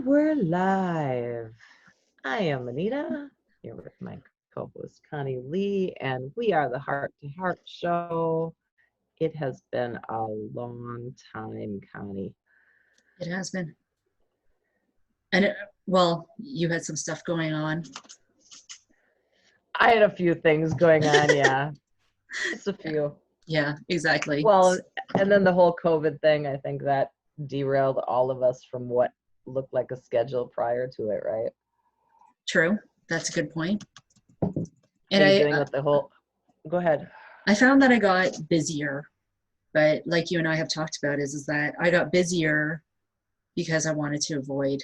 And we're live. I am Anita, here with my co-host Connie Lee, and we are the Heart to Heart Show. It has been a long time, Connie. It has been. And well, you had some stuff going on. I had a few things going on, yeah. Just a few. Yeah, exactly. Well, and then the whole COVID thing, I think that derailed all of us from what looked like a schedule prior to it, right? True. That's a good point. How And are you doing with the whole, go ahead. I found that I got busier, but like you and I have talked about is that I got busier because I wanted to avoid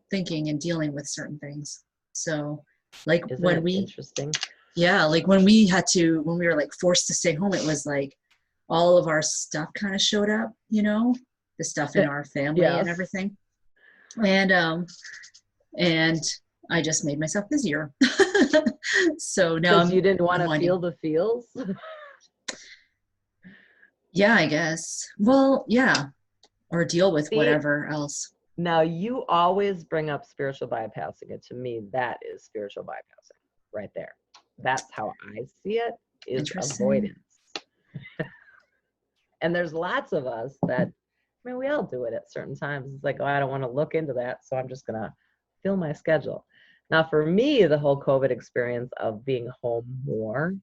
thinking and dealing with certain things. So like Isn't when it we, interesting? yeah, like when we were like forced to stay home, it was like all of our stuff kind of showed up, the stuff in our family Yes. and everything. And I just made myself busier. So now Because you didn't want to feel the feels? Yeah, I guess. Well, yeah. Or deal with whatever else. Now, you always bring up spiritual bypassing. And to me, that is spiritual bypassing right there. That's how I see it, is avoidance. And there's lots of us that, I mean, we all do it at certain times. It's like, oh, I don't want to look into that, so I'm just going to fill my schedule. Now, for me, the whole COVID experience of being home more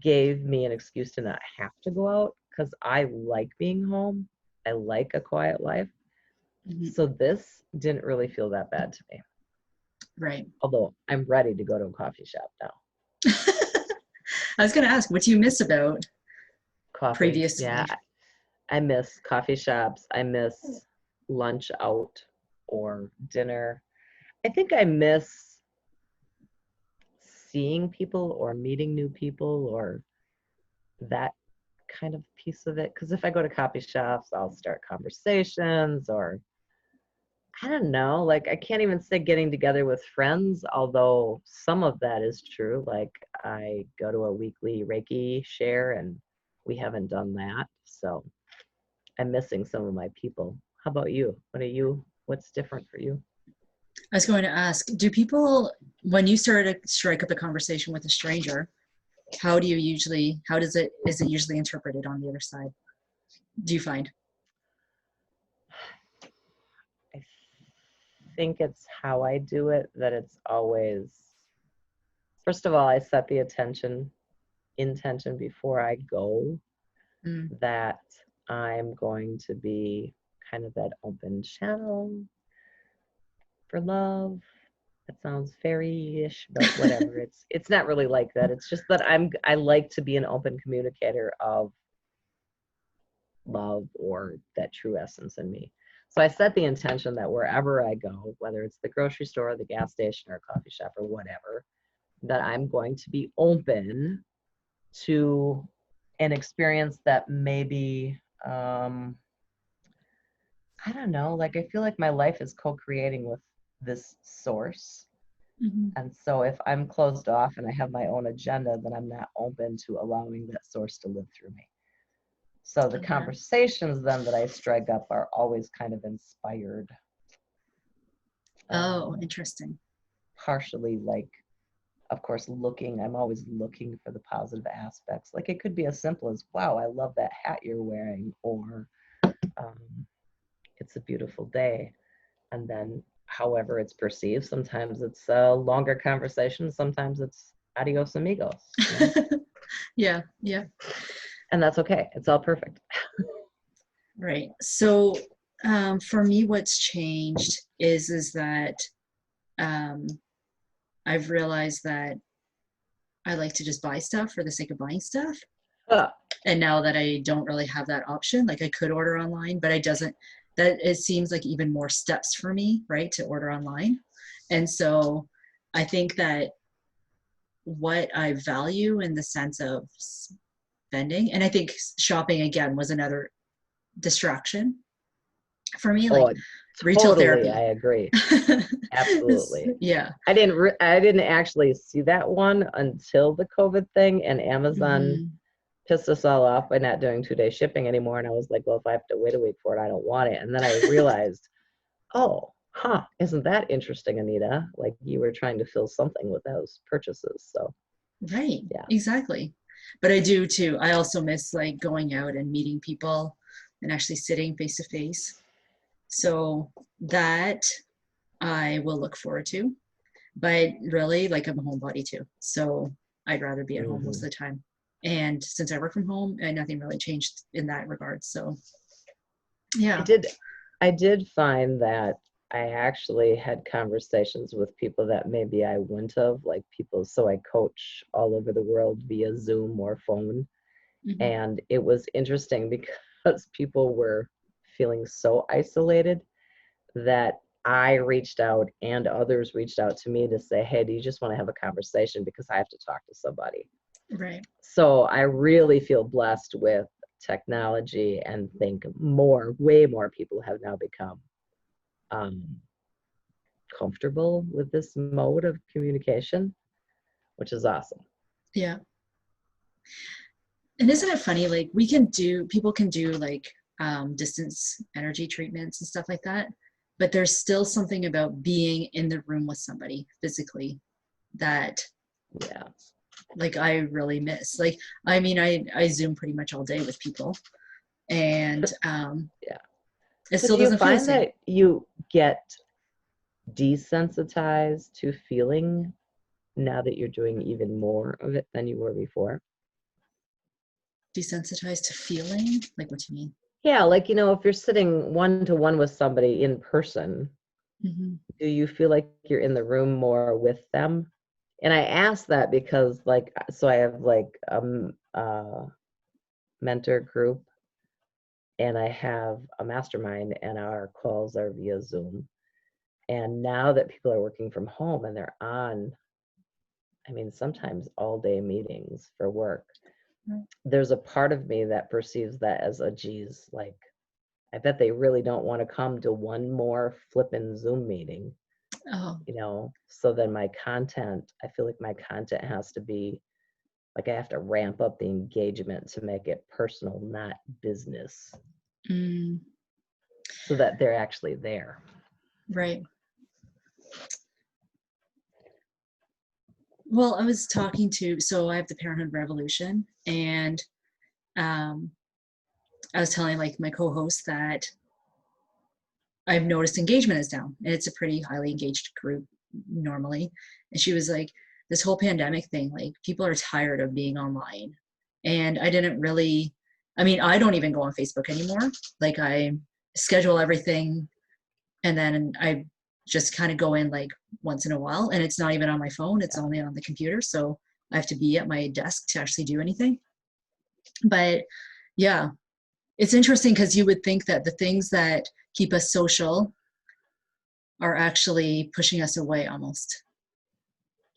gave me an excuse to not have to go out because I like being home. I like a quiet life. Mm-hmm. So this didn't really feel that bad to me. Right. Although I'm ready to go to a coffee shop now. I was going to ask, what do you miss about coffee? Previously? Yeah, I miss coffee shops. I miss lunch out or dinner. I think I miss seeing people or meeting new people or that kind of piece of it. Because if I go to coffee shops, I'll start conversations or I don't know, like I can't even say getting together with friends, although some of that is true. Like I go to a weekly Reiki share and we haven't done that. So I'm missing some of my people. How about you? What's different for you? I was going to ask, do people, when you start to strike up a conversation with a stranger, is it usually interpreted on the other side? Do you find? I think it's how I do it, that it's always, first of all, I set the intention before I go that I'm going to be kind of that open channel for love. That sounds fairy-ish, but whatever. It's not really like that. It's just that I like to be an open communicator of love or that true essence in me. So I set the intention that wherever I go, whether it's the grocery store, the gas station, or a coffee shop, or whatever, that I'm going to be open to an experience that maybe, I don't know, like I feel like my life is co-creating with this source. Mm-hmm. And so if I'm closed off and I have my own agenda, then I'm not open to allowing that source to live through me. So the conversations then that I strike up are always kind of inspired. Oh, interesting. Partially like, of course, I'm always looking for the positive aspects. Like it could be as simple as, wow, I love that hat you're wearing, or it's a beautiful day. And then however it's perceived, sometimes it's a longer conversation, sometimes it's adios amigos. You know? Yeah. And that's okay. It's all perfect. Right. So for me, what's changed is that I've realized that I like to just buy stuff for the sake of buying stuff. And now that I don't really have that option, like I could order online, but it seems like even more steps for me, right, to order online. And so I think that what I value in the sense of spending, and I think shopping again was another distraction for me, like retail therapy. I agree. Absolutely. Yeah. I didn't actually see that one until the COVID thing, and Amazon pissed us all off by not doing 2-day shipping anymore. And I was like, well, if I have to wait a week for it, I don't want it. And then I realized, Oh, huh. Isn't that interesting, Anita? Like you were trying to fill something with those purchases. So, Right, yeah. exactly. But I do too. I also miss like going out and meeting people and actually sitting face to face. So that I will look forward to. But really, like I'm a homebody too. So I'd rather be at home most Hmm. of the time. And since I work from home, nothing really changed in that regard. So I yeah. did I did find that I actually had conversations with people that maybe I wouldn't have, like people, so I coach all over the world via Zoom or phone. Hmm. And it was interesting because people were feeling so isolated that I reached out and others reached out to me to say, hey, do you just want to have a conversation because I have to talk to somebody? Right. So I really feel blessed with technology and think way more people have now become um, comfortable with this mode of communication, which is awesome. Yeah. And isn't it funny? Like we can do, people can do like distance energy treatments and stuff like that. But there's still something about being in the room with somebody physically that Yeah. like I really miss. Like, I mean, I Zoom pretty much all day with people and Yeah. it So still do you doesn't feel the find same. that you get desensitized to feeling now that you're doing even more of it than you were before? Desensitized to feeling? Like, what do you mean? Yeah, like, if you're sitting one to one with somebody in person, Hmm. do you feel like you're in the room more with them? And I ask that because, like, so I have like a mentor group and I have a mastermind, and our calls are via Zoom. And now that people are working from home and they're on, I mean, sometimes all day meetings for work, there's a part of me that perceives that as a geez, like, I bet they really don't want to come to one more flippin' Zoom meeting, Oh, So then my content, I feel like my content has to be like I have to ramp up the engagement to make it personal, not business, mm, so that they're actually there. right. Well, I was talking to, so I have the Parenthood Revolution, and um, I was telling like my co-host that I've noticed engagement is down, and it's a pretty highly engaged group normally. And she was like, this whole pandemic thing, like people are tired of being online. And I didn't really, I mean, I don't even go on Facebook anymore. Like I schedule everything and then I just kind of go in like once in a while, and it's not even on my phone, it's Yeah. only on the computer. So I have to be at my desk to actually do anything. But yeah, it's interesting because you would think that the things that keep us social are actually pushing us away almost.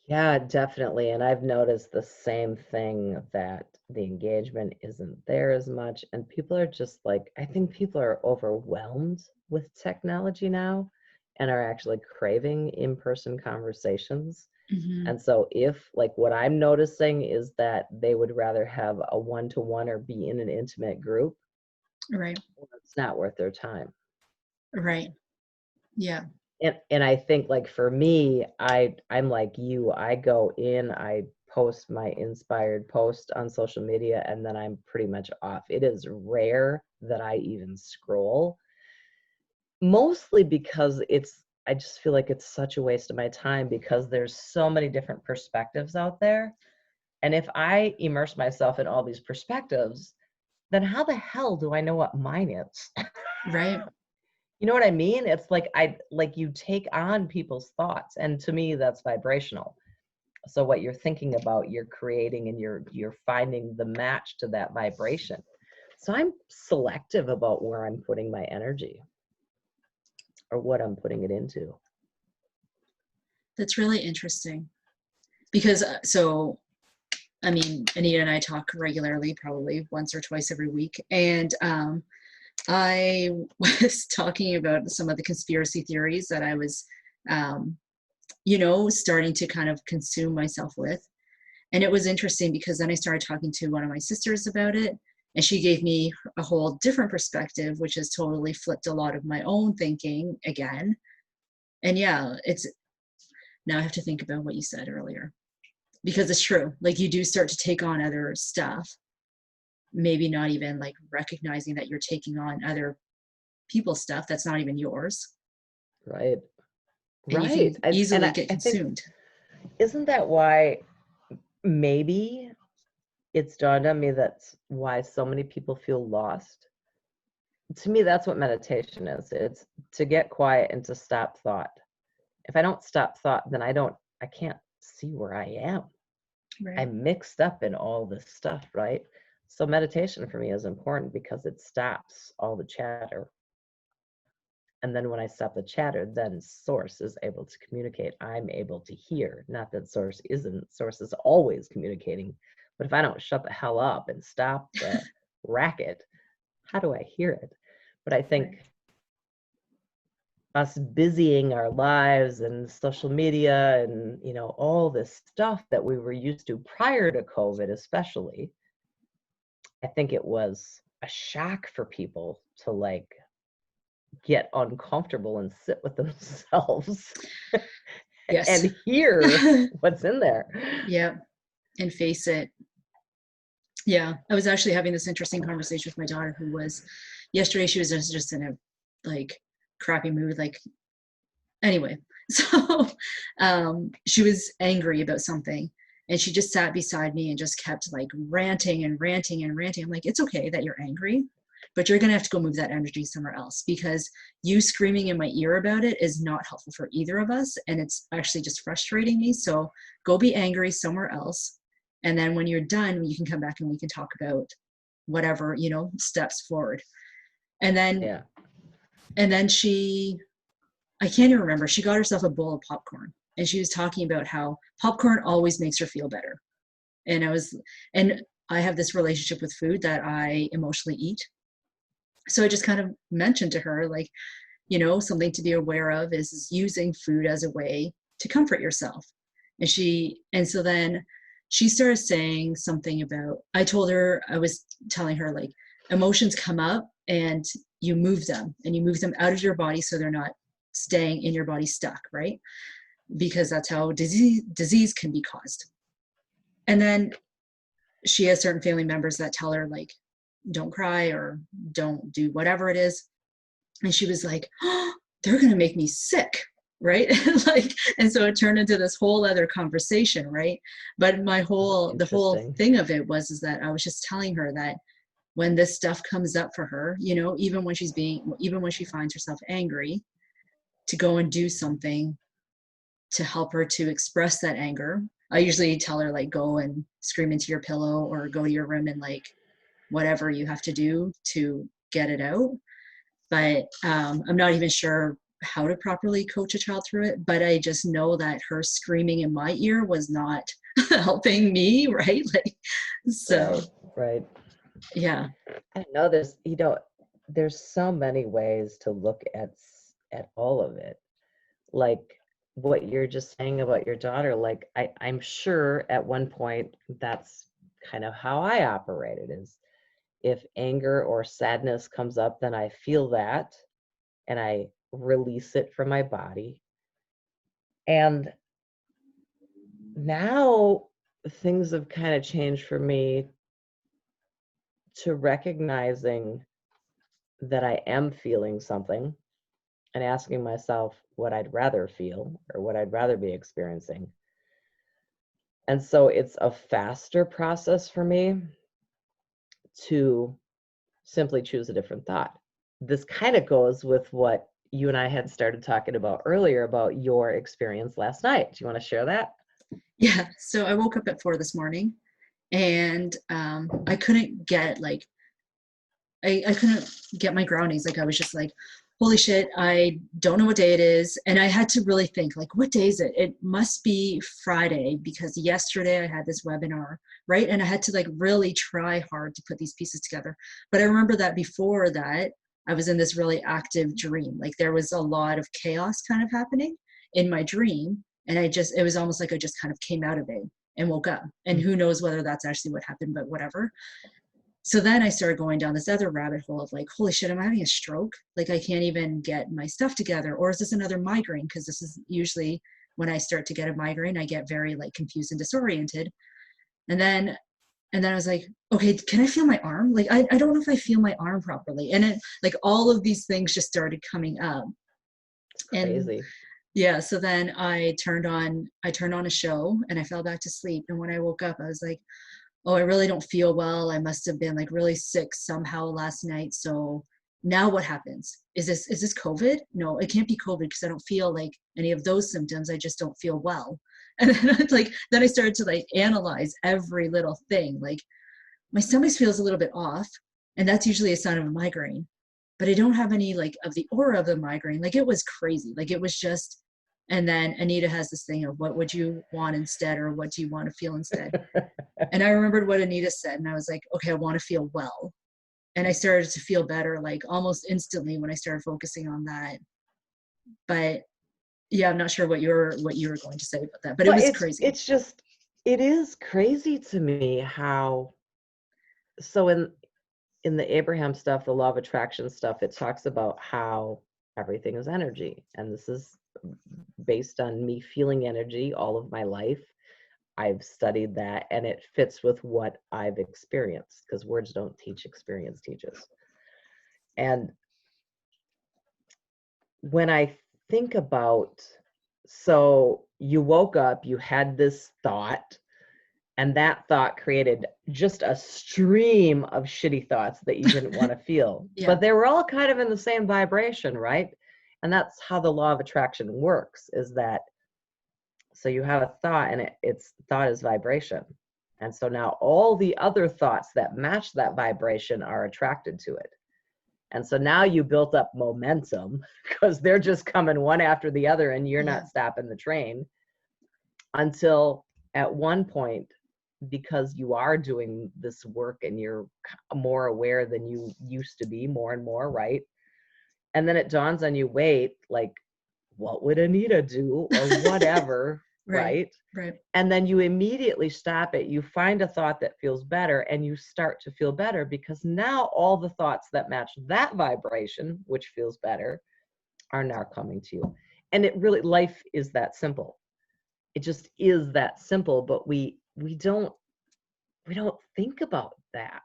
Yeah, definitely. And I've noticed the same thing, that the engagement isn't there as much. And people are just like, I think people are overwhelmed with technology now and are actually craving in-person conversations. Hmm. And so if like what I'm noticing is that they would rather have a one-to-one or be in an intimate group, Right. it's not worth their time. Right. Yeah. And I think like for me, I'm like you, I go in, I post my inspired post on social media, and then I'm pretty much off. It is rare that I even scroll, mostly because I just feel like it's such a waste of my time because there's so many different perspectives out there. And if I immerse myself in all these perspectives, then how the hell do I know what mine is? Right. You know what I mean? It's like you take on people's thoughts, and to me that's vibrational. So what you're thinking about, you're creating, and you're finding the match to that vibration. So I'm selective about where I'm putting my energy or what I'm putting it into. That's really interesting because so I mean, Anita and I talk regularly, probably once or twice every week, and I was talking about some of the conspiracy theories that I was, um, starting to kind of consume myself with. And it was interesting because then I started talking to one of my sisters about it. And she gave me a whole different perspective, which has totally flipped a lot of my own thinking again. And yeah, now I have to think about what you said earlier, because it's true. Like, you do start to take on other stuff, maybe not even like recognizing that you're taking on other people's stuff that's not even yours. Right. And you Right. can easily get I think, consumed. isn't that why maybe it's dawned on me that's why so many people feel lost? To me, that's what meditation is. It's to get quiet and to stop thought. If I don't stop thought, then I can't see where I am. Right. I'm mixed up in all this stuff, right? So meditation for me is important because it stops all the chatter. And then when I stop the chatter, then source is able to communicate. I'm able to hear. Not that source isn't. Source is always communicating. But if I don't shut the hell up and stop the racket, how do I hear it? But I think us busying our lives and social media and, you know, all this stuff that we were used to prior to COVID, especially, I think it was a shock for people to like get uncomfortable and sit with themselves Yes. and hear what's in there. Yeah. And face it. Yeah. I was actually having this interesting conversation with my daughter, who was yesterday, she was just in a like crappy mood. Like, anyway, so she was angry about something, and she just sat beside me and just kept like ranting and ranting and ranting. I'm like, it's okay that you're angry, but you're going to have to go move that energy somewhere else, because you screaming in my ear about it is not helpful for either of us. And it's actually just frustrating me. So go be angry somewhere else. And then when you're done, you can come back and we can talk about whatever, you know, steps forward. And then, Yeah. and then I can't even remember, she got herself a bowl of popcorn, and she was talking about how popcorn always makes her feel better. And I have this relationship with food that I emotionally eat. So I just kind of mentioned to her, like, you know, something to be aware of is using food as a way to comfort yourself. And so then she started saying something about, I was telling her, like, emotions come up and you move them out of your body so they're not staying in your body stuck, right? Because that's how disease can be caused. And then she has certain family members that tell her, like, don't cry or don't do whatever it is. And she was like, oh, they're going to make me sick. Right. Like, and so it turned into this whole other conversation. Right. But the whole thing of it is that I was just telling her that when this stuff comes up for her, you know, even when she finds herself angry, to go and do something to help her to express that anger. I usually tell her, like, go and scream into your pillow or go to your room and, like, whatever you have to do to get it out. But I'm not even sure how to properly coach a child through it. But I just know that her screaming in my ear was not helping me, right? Like, so. Right. Yeah. I know there's so many ways to look at all of it. Like what you're just saying about your daughter, like I'm sure at one point that's kind of how I operated, is if anger or sadness comes up, then I feel that and I release it from my body. And now things have kind of changed for me to recognizing that I am feeling something and asking myself what I'd rather feel or what I'd rather be experiencing. And so it's a faster process for me to simply choose a different thought. This kind of goes with what you and I had started talking about earlier about your experience last night. Do you want to share that? Yeah. So I woke up at 4 this morning, and I couldn't get I couldn't get my groundings. Like, I was just like, holy shit, I don't know what day it is. And I had to really think, like, what day is it? It must be Friday, because yesterday I had this webinar, right? And I had to, like, really try hard to put these pieces together. But I remember that before that, I was in this really active dream. Like, there was a lot of chaos kind of happening in my dream. And it was almost like I just kind of came out of it and woke up. And who knows whether that's actually what happened, but whatever. So then I started going down this other rabbit hole of like, holy shit, am I having a stroke? Like I can't even get my stuff together. Or is this another migraine? Because this is usually when I start to get a migraine, I get very like confused and disoriented. And then I was like, okay, can I feel my arm? Like, I don't know if I feel my arm properly. And it, like all of these things just started coming up. It's And crazy. yeah, so then I turned on a show and I fell back to sleep. And when I woke up, I was like, oh, I really don't feel well. I must have been like really sick somehow last night. So now what happens? Is this COVID? No, it can't be COVID because I don't feel like any of those symptoms. I just don't feel well. And then then I started to like analyze every little thing. Like my stomach feels a little bit off, and that's usually a sign of a migraine. But I don't have any like of the aura of the migraine. Like it was crazy. Like it was just, and then Anita has this thing of what would you want instead, or what do you want to feel instead? And I remembered what Anita said, and I was like, okay, I want to feel well. And I started to feel better like almost instantly when I started focusing on that. But yeah, I'm not sure what you were going to say about that, but it Well, was crazy. it's just, it is crazy to me how, so in the Abraham stuff, the law of attraction stuff, it talks about how everything is energy. And this is based on me feeling energy all of my life. I've studied that, and it fits with what I've experienced, because words don't teach, experience teaches. And when I think about, so you woke up, you had this thought, and that thought created just a stream of shitty thoughts that you didn't want to feel. Yeah. But they were all kind of in the same vibration, right? And that's how the law of attraction works, is that, so you have a thought, and it's thought is vibration. And so now all the other thoughts that match that vibration are attracted to it. And so now you built up momentum because they're just coming one after the other, and you're not stopping the train until at one point, because you are doing this work and you're more aware than you used to be, more and more, right? And then it dawns on you, wait, like, what would Anita do, or whatever, right? Right. And then you immediately stop it. You find a thought that feels better, and you start to feel better, because now all the thoughts that match that vibration, which feels better, are now coming to you. And it really, life is that simple. It just is that simple, but we don't think about that.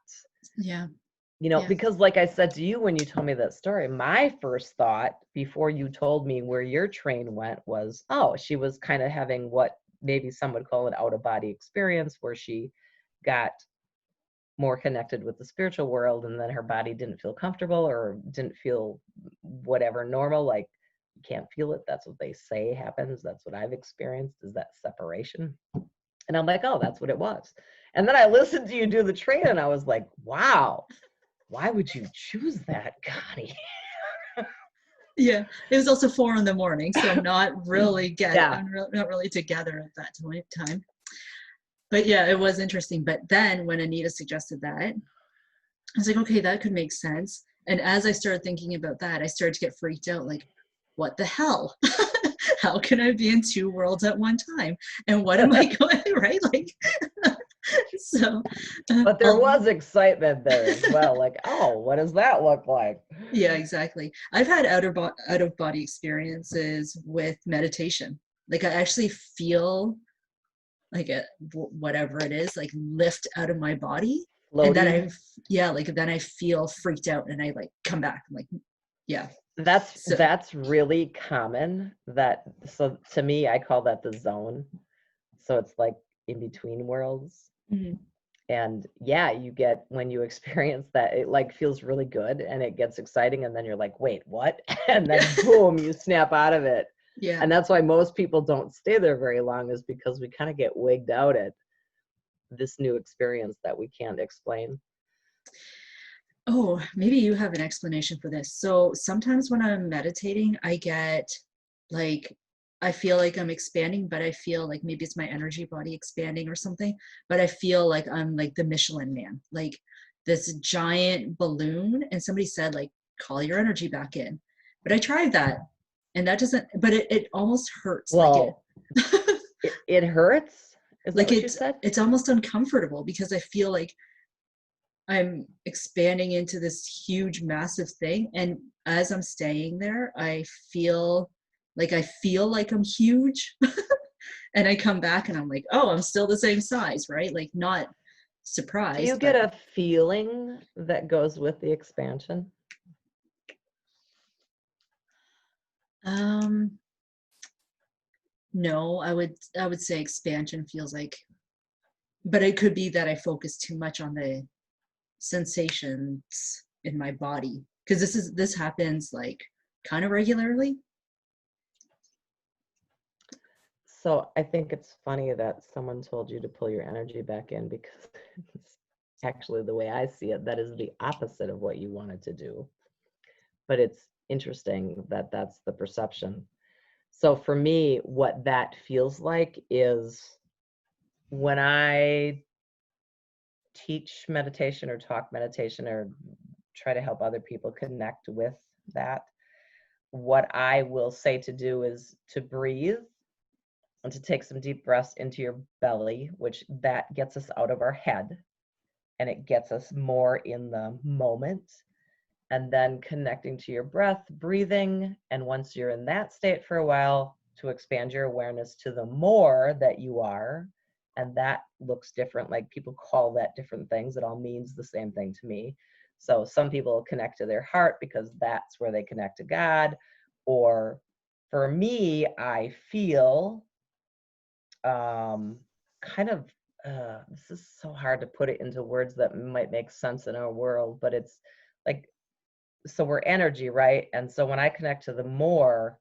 Yeah. You know, because like I said to you when you told me that story, my first thought before you told me where your train went was, oh, she was kind of having what maybe some would call an out-of-body experience, where she got more connected with the spiritual world, and then her body didn't feel comfortable, or didn't feel whatever normal, like you can't feel it. That's what they say happens. That's what I've experienced, is that separation. And I'm like, oh, that's what it was. And then I listened to you do the train, and I was like, wow, why would you choose that, Connie? Yeah, it was also 4 a.m, so I'm not really not really together at that time. But yeah, it was interesting. But then when Anita suggested that, I was like, okay, that could make sense. And as I started thinking about that, I started to get freaked out, like, what the hell? How can I be in 2 worlds at one time? And what am I going, right? Like, so. But there was excitement there as well. Like, oh, what does that look like? Yeah, exactly. I've had out of body experiences with meditation. Like I actually feel like whatever it is, like lift out of my body. Floaty. And then then I feel freaked out, and I like come back. I'm like, yeah. That's really common. So to me, I call that the zone. So it's like in between worlds. Mm-hmm. And yeah, you get, when you experience that, it like feels really good, and it gets exciting, and then you're like, wait, what? And then boom, you snap out of it. Yeah. And that's why most people don't stay there very long, is because we kind of get wigged out at this new experience that we can't explain. Oh, maybe you have an explanation for this. So sometimes when I'm meditating, I get like, I feel like I'm expanding, but I feel like maybe it's my energy body expanding or something, but I feel like I'm like the Michelin Man, like this giant balloon. And somebody said, like, call your energy back in. But I tried that, and that doesn't, but it almost hurts. Well, it hurts? Is like that what you said? It's almost uncomfortable, because I feel like I'm expanding into this huge, massive thing. And as I'm staying there, I feel like I'm huge. And I come back and I'm like, oh, I'm still the same size, right? Like, not Do you surprised, get but a feeling that goes with the expansion? um no, I would say expansion feels like, but it could be that I focus too much on the sensations in my body, because this happens like kind of regularly. So I think it's funny that someone told you to pull your energy back in, because it's actually, the way I see it, that is the opposite of what you wanted to do. But it's interesting that that's the perception. So for me, what that feels like is when I teach meditation or talk meditation or try to help other people connect with that, what I will say to do is to breathe and to take some deep breaths into your belly, which that gets us out of our head and it gets us more in the moment. And then connecting to your breath, breathing. And once you're in that state for a while, to expand your awareness to the more that you are. And that looks different. Like, people call that different things. It all means the same thing to me. So some people connect to their heart because that's where they connect to God. Or for me, I feel kind of, this is so hard to put it into words that might make sense in our world, but it's like, so we're energy, right? And so when I connect to the more,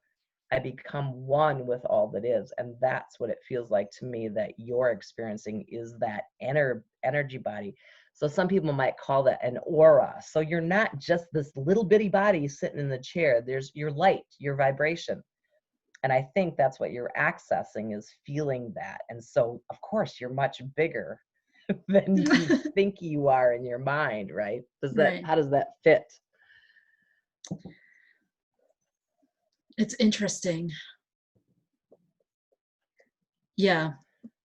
I become one with all that is. And that's what it feels like to me that you're experiencing, is that energy body. So some people might call that an aura. So you're not just this little bitty body sitting in the chair. There's your light, your vibration. And I think that's what you're accessing, is feeling that. And so, of course, you're much bigger than you think you are in your mind, right? Right. How does that fit? It's interesting. Yeah.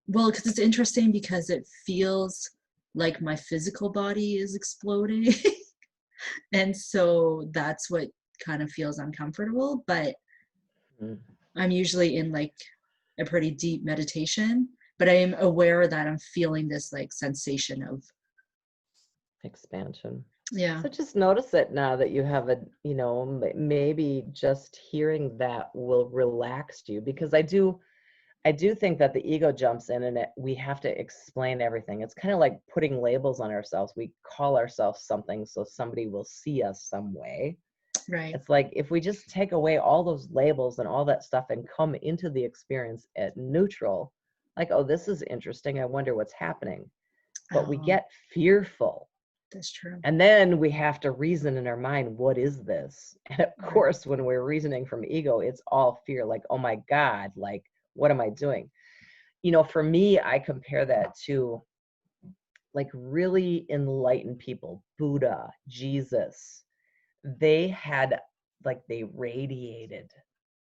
Well, because it's interesting because it feels like my physical body is exploding. And so that's what kind of feels uncomfortable. But Mm, I'm usually in like a pretty deep meditation, but I am aware that I'm feeling this like sensation of, expansion. yeah, So just notice it now that you have maybe just hearing that will relax you, because I do think that the ego jumps in, and we have to explain everything. It's kind of like putting labels on ourselves. We call ourselves something so somebody will see us some way. right. It's like, if we just take away all those labels and all that stuff and come into the experience at neutral, like, oh, this is interesting, I wonder what's happening. But we Oh, get fearful. that's true. And then we have to reason in our mind, what is this? And of Right. course, when we're reasoning from ego, it's all fear, like, oh my God, like, what am I doing? For me, I compare that to like really enlightened people, Buddha, Jesus. They radiated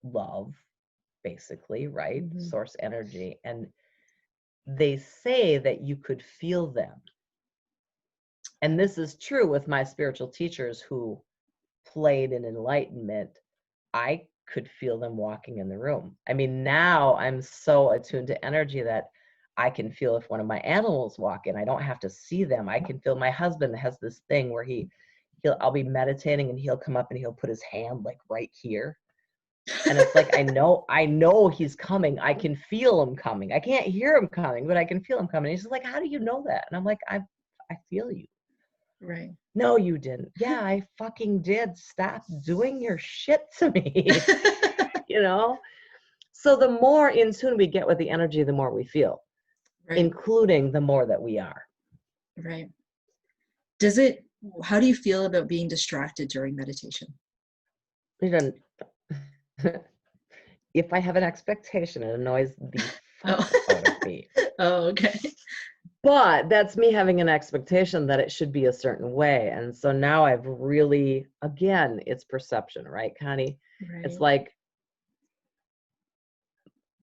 love, basically, right? Mm-hmm. Source energy. And they say that you could feel them. And this is true with my spiritual teachers who played in enlightenment. I could feel them walking in the room. I mean, now I'm so attuned to energy that I can feel if one of my animals walk in. I don't have to see them. I can feel. My husband has this thing where I'll be meditating and he'll come up and he'll put his hand like right here. And it's like, I know he's coming. I can feel him coming. I can't hear him coming, but I can feel him coming. He's just like, how do you know that? And I'm like, I feel you. Right. No, you didn't. Yeah, I fucking did. Stop doing your shit to me. you know? So the more in tune we get with the energy, the more we feel, Right. including the more that we are. Right. How do you feel about being distracted during meditation? Even if I have an expectation, it annoys the fuck Oh. out of me. Oh, okay. But that's me having an expectation that it should be a certain way. And so now I've really, again, it's perception, right, Connie? It's Right. like,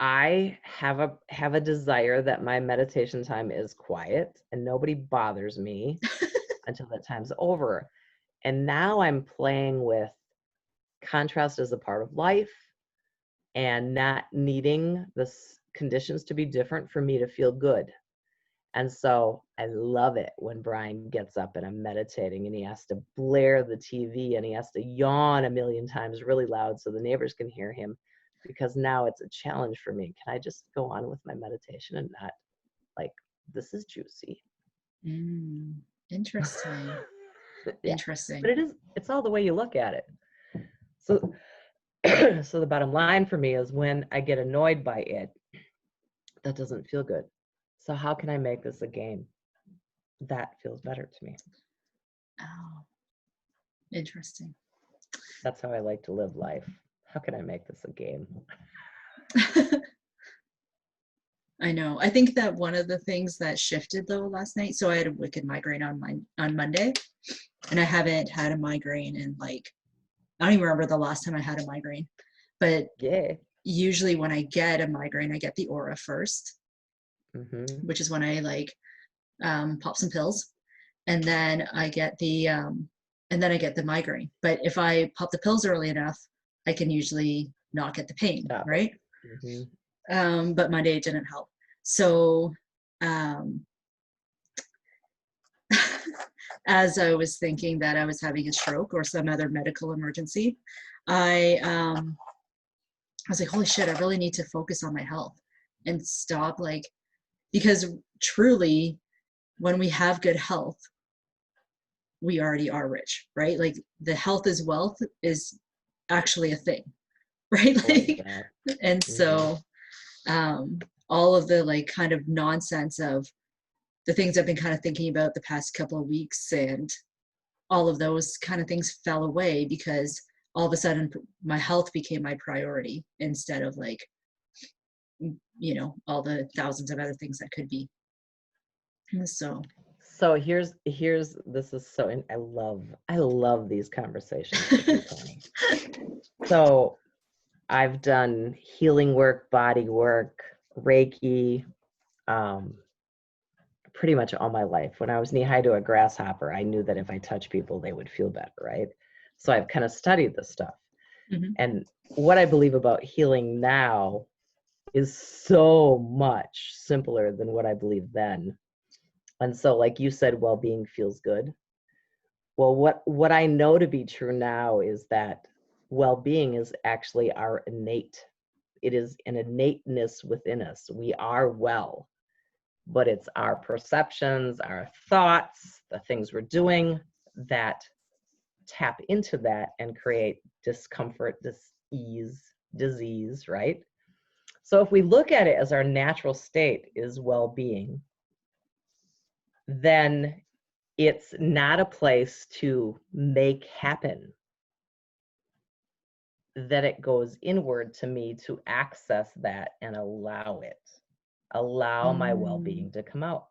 I have a desire that my meditation time is quiet and nobody bothers me until that time's over. And now I'm playing with contrast as a part of life and not needing the conditions to be different for me to feel good. And so I love it when Brian gets up and I'm meditating and he has to blare the TV and he has to yawn a million times really loud so the neighbors can hear him, because now it's a challenge for me. Can I just go on with my meditation and not like, this is juicy? Interesting. Yeah. Interesting. But it's all the way you look at it. So, so the bottom line for me is when I get annoyed by it, that doesn't feel good. So how can I make this a game that feels better to me? Oh, interesting. That's how I like to live life. How can I make this a game? I know. I think that one of the things that shifted though last night, so I had a wicked migraine on Monday, and I haven't had a migraine in like, I don't even remember the last time I had a migraine. But yeah, usually when I get a migraine, I get the aura first, which is when I like pop some pills, and then I get the migraine. But if I pop the pills early enough, I can usually not get the pain, right? But Monday it didn't help. So as I was thinking that I was having a stroke or some other medical emergency, I was like, holy shit, I really need to focus on my health and stop, like, because truly when we have good health, we already are rich, right? Like the health is wealth is actually a thing, right? Like, and so all of the like kind of nonsense of the things I've been kind of thinking about the past couple of weeks and all of those kind of things fell away because all of a sudden my health became my priority instead of like, you know, all the thousands of other things that could be. So here's this is so, I love these conversations with you, Tony. So I've done healing work, body work, Reiki, pretty much all my life. When I was knee high to a grasshopper, I knew that if I touch people, they would feel better, right? So I've kind of studied this stuff. And what I believe about healing now is so much simpler than what I believed then. And so, like you said, well-being feels good. Well, what I know to be true now is that well-being is actually our innate. It is an innateness within us. We are well, but it's our perceptions, our thoughts, the things we're doing that tap into that and create discomfort, dis-ease, disease, right? So if we look at it as our natural state is well-being, then it's not a place to make happen. That it goes inward to me to access that and allow it. Allow my well-being to come out.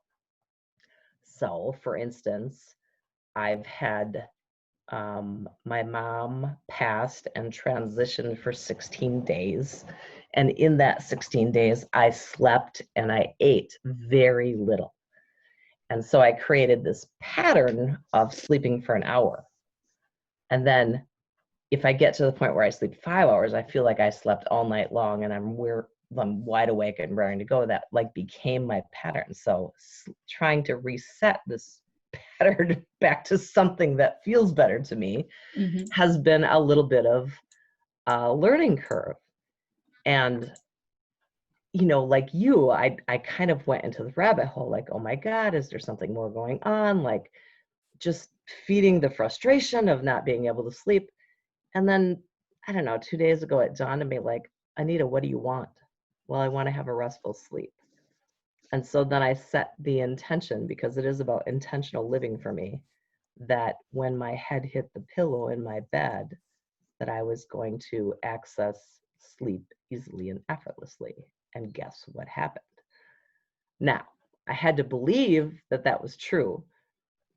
So, for instance, I've had my mom passed and transitioned for 16 days. And in that 16 days, I slept and I ate very little. And so I created this pattern of sleeping for an hour. And then if I get to the point where I sleep 5 hours, I feel like I slept all night long and I'm wide awake and raring to go. That like became my pattern. So trying to reset this pattern back to something that feels better to me has been a little bit of a learning curve. And, you know, like you, I kind of went into the rabbit hole, like, oh my God, is there something more going on? Like just feeding the frustration of not being able to sleep. And then, I don't know, 2 days ago, it dawned on me, like, Anita, what do you want? Well, I want to have a restful sleep. And so then I set the intention, because it is about intentional living for me, that when my head hit the pillow in my bed, that I was going to access sleep easily and effortlessly. And guess what happened? Now, I had to believe that that was true.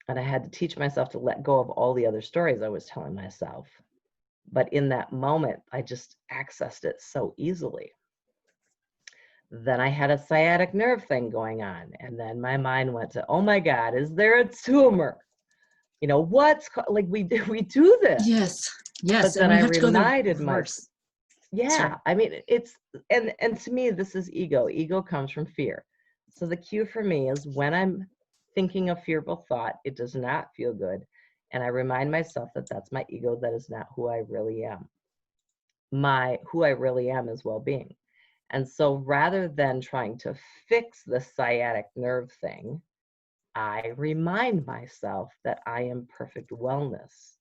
And I had to teach myself to let go of all the other stories I was telling myself. But in that moment, I just accessed it so easily. Then I had a sciatic nerve thing going on. And then my mind went to, oh my God, is there a tumor? You know, like we do this. Yes. Yes. But then And we I have to go the reminded myself, reverse. yeah, Sorry. I mean, and to me, this is ego. Ego comes from fear. So the cue for me is when I'm thinking a fearful thought, it does not feel good. And I remind myself that that's my ego. That is not who I really am. Who I really am is well-being. And so rather than trying to fix the sciatic nerve thing, I remind myself that I am perfect wellness.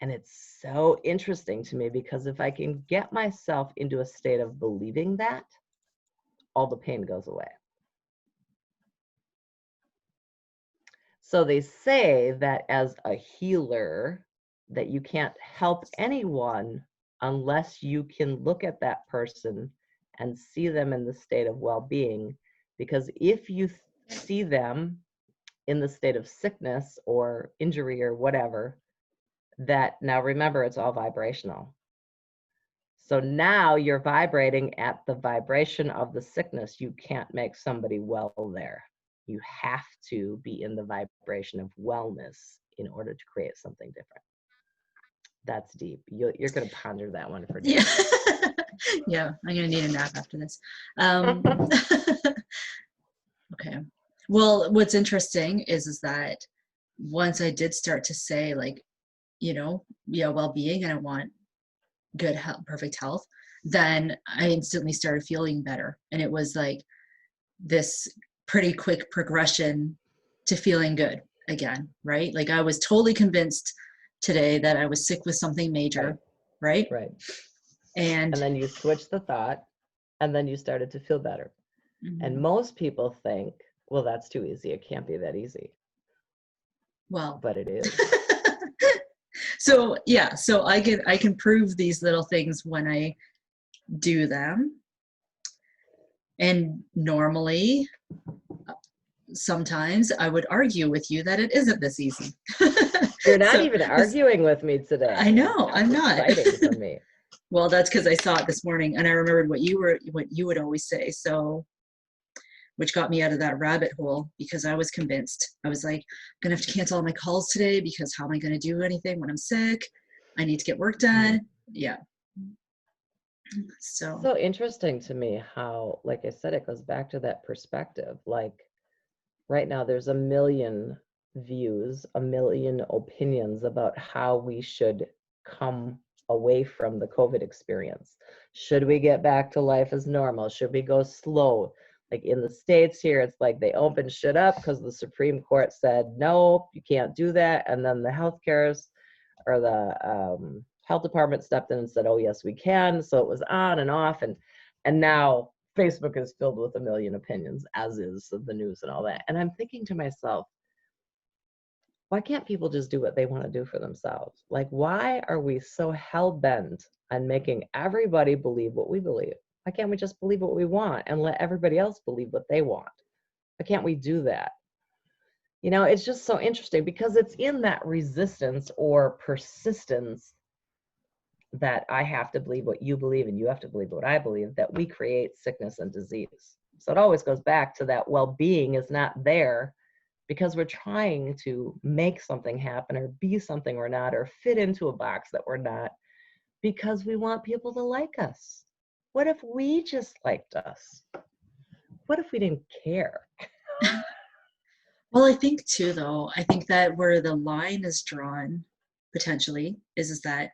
And it's so interesting to me because if I can get myself into a state of believing that, all the pain goes away. So they say that as a healer, that you can't help anyone unless you can look at that person and see them in the state of well-being. Because if you see them in the state of sickness or injury or whatever, that now remember, it's all vibrational. So now you're vibrating at the vibration of the sickness. You can't make somebody well there. You have to be in the vibration of wellness in order to create something different. That's deep. You're going to ponder that one for days. Yeah. Yeah, I'm gonna need a nap after this. Okay. Well, what's interesting is that once I did start to say, like, well-being, and I want good health, perfect health, then I instantly started feeling better, and it was like this pretty quick progression to feeling good again, right? Like I was totally convinced today that I was sick with something major, right? Right. And then you switched the thought, and then you started to feel better. And most people think, well, that's too easy. It can't be that easy. Well, but it is. So yeah, so I can prove these little things when I do them. And normally, sometimes I would argue with you that it isn't this easy. You're not even arguing with me today. I know, I'm not. Exciting for me. Well, that's because I saw it this morning and I remembered what you would always say. So, which got me out of that rabbit hole because I was convinced. I was like, I'm gonna have to cancel all my calls today because how am I gonna do anything when I'm sick? I need to get work done. Yeah. So interesting to me how, like I said, it goes back to that perspective. Like right now, there's a million views, a million opinions about how we should come away from the COVID experience. Should we get back to life as normal? Should we go slow? Like in the States here, it's like they opened shit up because the Supreme Court said, no, you can't do that. And then the health department stepped in and said, oh, yes, we can. So it was on and off. And now Facebook is filled with a million opinions, as is the news and all that. And I'm thinking to myself, why can't people just do what they want to do for themselves? Like, why are we so hell-bent on making everybody believe what we believe? Why can't we just believe what we want and let everybody else believe what they want? Why can't we do that? You know, it's just so interesting because it's in that resistance or persistence that I have to believe what you believe and you have to believe what I believe, that we create sickness and disease. So it always goes back to that well-being is not there because we're trying to make something happen or be something we're not or fit into a box that we're not because we want people to like us. What if we just liked us? What if we didn't care? well, I think too, though, I think that where the line is drawn potentially is that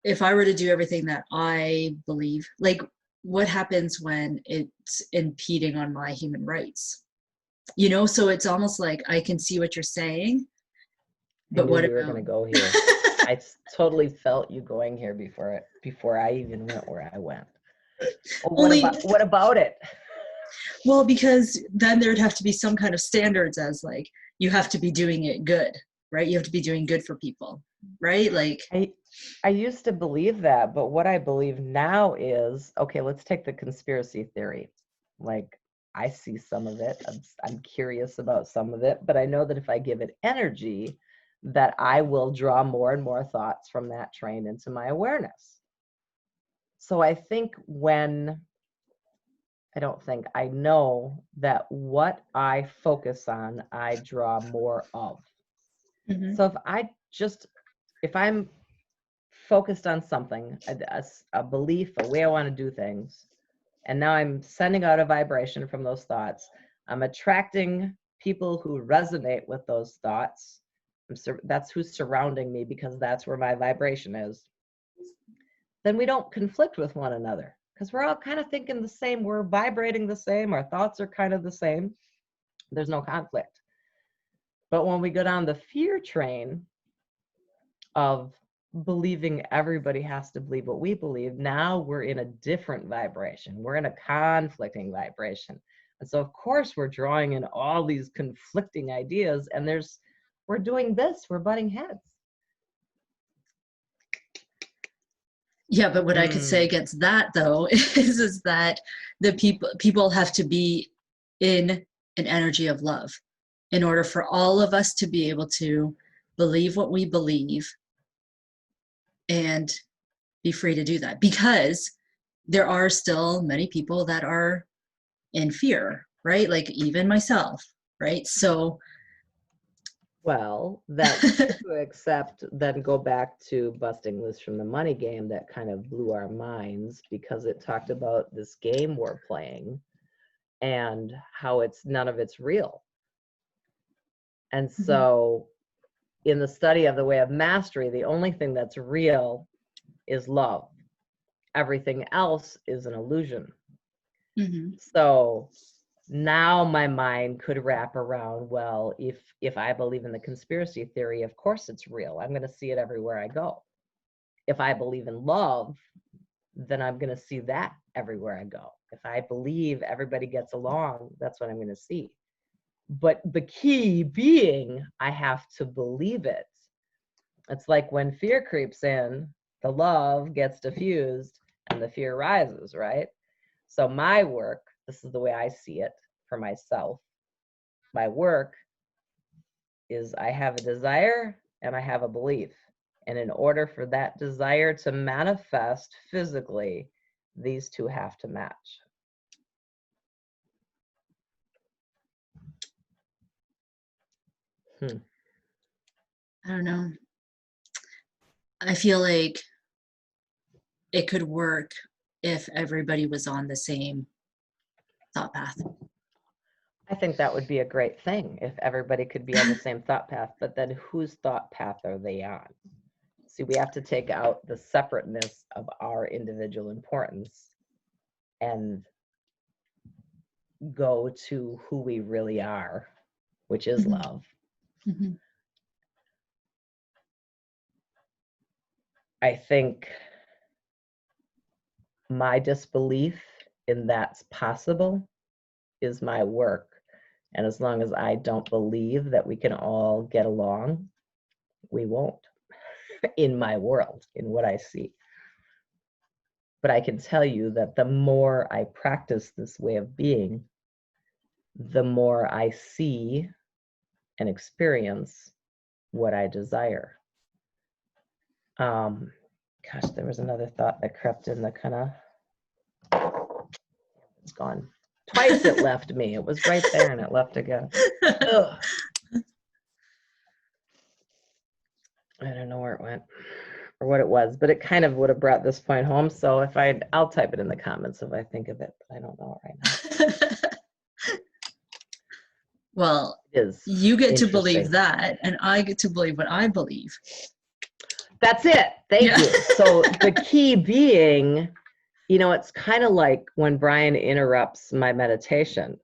if I were to do everything that I believe, like what happens when it's impeding on my human rights? So it's almost like I can see what you're saying, but what you were going to go here. I totally felt you going here before I even went where I went. Well, what about it? Well, because then there'd have to be some kind of standards as like you have to be doing it good, right? You have to be doing good for people, right? Like I used to believe that, but what I believe now is, okay, let's take the conspiracy theory. Like I see some of it. I'm curious about some of it, but I know that if I give it energy, that I will draw more and more thoughts from that train into my awareness. So I think when I don't think. I know that what I focus on, I draw more of. Mhm. So if I'm focused on something, a belief, a way I want to do things, and now I'm sending out a vibration from those thoughts, I'm attracting people who resonate with those thoughts. That's who's surrounding me because that's where my vibration is. Then we don't conflict with one another because we're all kind of thinking the same. We're vibrating the same. Our thoughts are kind of the same. There's no conflict. But when we go down the fear train of believing everybody has to believe what we believe, now we're in a different vibration. We're in a conflicting vibration. And so, of course, we're drawing in all these conflicting ideas, and we're doing this, we're butting heads. Yeah, but what I could say against that though is that the people have to be in an energy of love in order for all of us to be able to believe what we believe and be free to do that, because there are still many people that are in fear, right? Like even myself, right? So well, that's true, except then go back to Busting Loose from the Money Game that kind of blew our minds because it talked about this game we're playing and how none of it's real. And so in the study of the Way of Mastery, the only thing that's real is love. Everything else is an illusion. So now my mind could wrap around, well, if I believe in the conspiracy theory, of course it's real. I'm going to see it everywhere I go. If I believe in love, then I'm going to see that everywhere I go. If I believe everybody gets along, that's what I'm going to see. But the key being, I have to believe it. It's like when fear creeps in, the love gets diffused and the fear rises, right? So my work, this is the way I see it for myself. My work is I have a desire and I have a belief. And in order for that desire to manifest physically, these two have to match. I don't know. I feel like it could work if everybody was on the same thought path. I think that would be a great thing if everybody could be on the same thought path, but then whose thought path are they on? See, we have to take out the separateness of our individual importance and go to who we really are, which is love. I think my disbelief in that's possible is my work. And as long as I don't believe that we can all get along, we won't in my world, in what I see. But I can tell you that the more I practice this way of being, the more I see and experience what I desire. Gosh, there was another thought that crept in that kind of, it's gone. Twice it left me. It was right there and it left again. Ugh. I don't know where it went or what it was, but it kind of would have brought this point home. So I'll type it in the comments if I think of it, but I don't know it right now. Well, you get to believe that, and I get to believe what I believe. That's it. Thank you. So the key being, it's kind of like when Brian interrupts my meditation.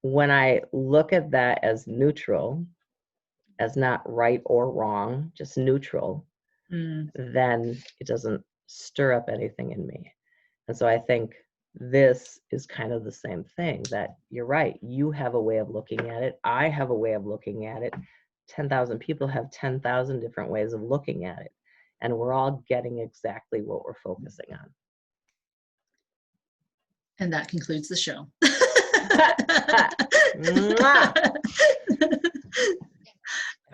When I look at that as neutral, as not right or wrong, just neutral, then it doesn't stir up anything in me. And so I think this is kind of the same thing, that you're right. You have a way of looking at it. I have a way of looking at it. 10,000 people have 10,000 different ways of looking at it. And we're all getting exactly what we're focusing on. And that concludes the show.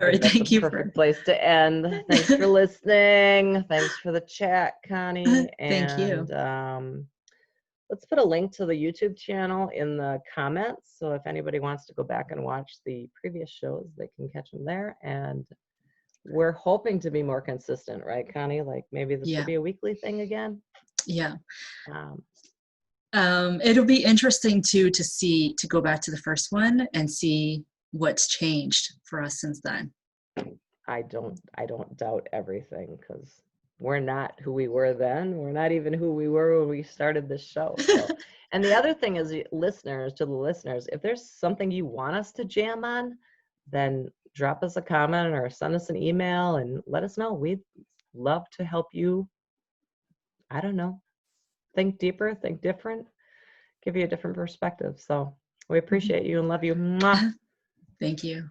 All right, thank you. Perfect place to end. Thanks for listening. Thanks for the chat, Connie. Thank you. let's put a link to the YouTube channel in the comments. So if anybody wants to go back and watch the previous shows, they can catch them there. And we're hoping to be more consistent, right, Connie? Like maybe this will be a weekly thing again. Yeah. Um, It'll be interesting too to go back to the first one and see what's changed for us since then. I don't doubt everything, because we're not who we were then. We're not even who we were when we started this show. So. And the other thing is, to the listeners, if there's something you want us to jam on, then drop us a comment or send us an email and let us know. We'd love to help you, I don't know, think deeper, think different, give you a different perspective. So we appreciate you and love you. Mwah. Thank you.